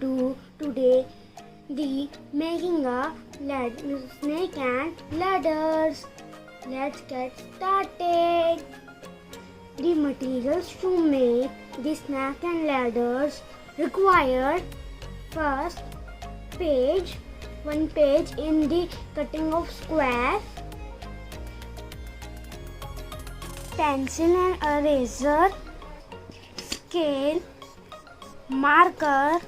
do today the making a snake and ladders. Let's get started. The materials to make the snake and ladders required: first one page in the cutting of square, pencil and eraser, scale, marker,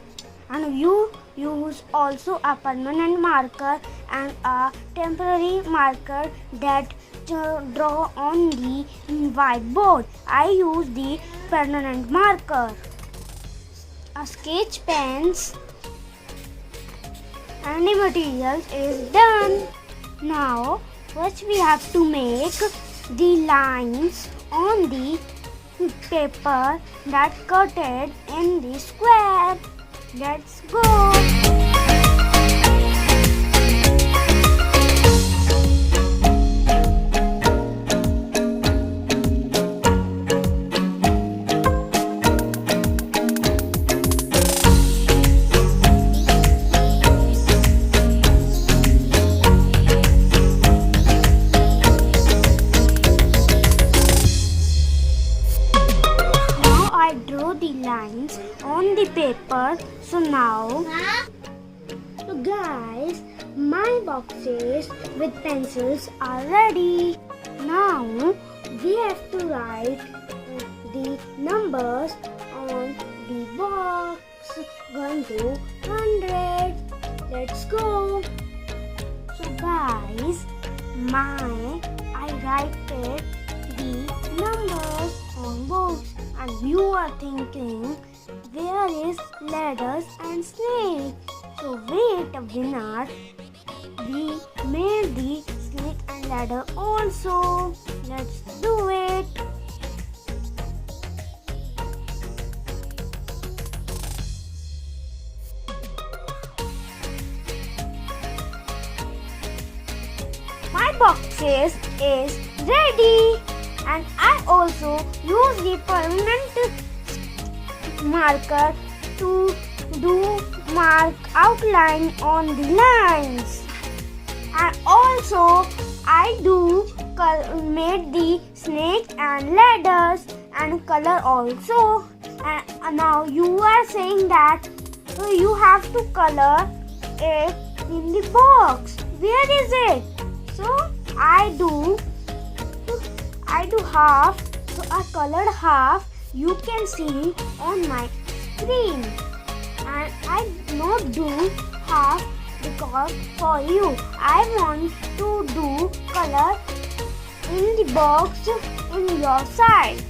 and you use also a permanent marker and a temporary marker that draw on the whiteboard. I use the permanent marker. A sketch pens and the materials is done. Now first we have to make the lines on the paper that cutted in the square. Let's go. I draw the lines on the paper. So guys, my boxes with pencils are ready. Now we have to write the numbers on the box. 1 to 100. Let's go. So guys, I write the numbers on box. And you are thinking, where is ladders and snake? So wait a minute, we made the snake and ladder also. Let's do it. My boxes is ready. And I also use the permanent marker to mark outline on the lines. And also I made the snake and ladders and color also. And now you are saying that you have to color it in the box. Where is it? So I do half. So I colored half. You can see on my screen. And I not do half because for you I want to do color in the box in your side.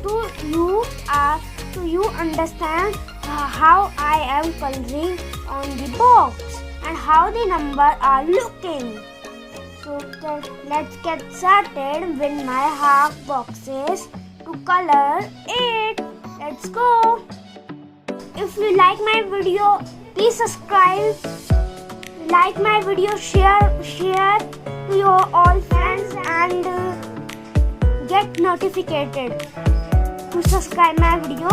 To you understand how I am coloring on the box and how the numbers are looking. So let's get started with my half boxes to color it. Let's go. If you like my video, please subscribe. Like my video, share to your all friends and get notified to subscribe my video.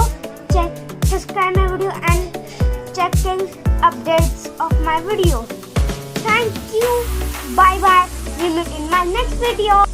Subscribe my video and check in updates of my video. Thank you. Bye bye. We meet in my next video.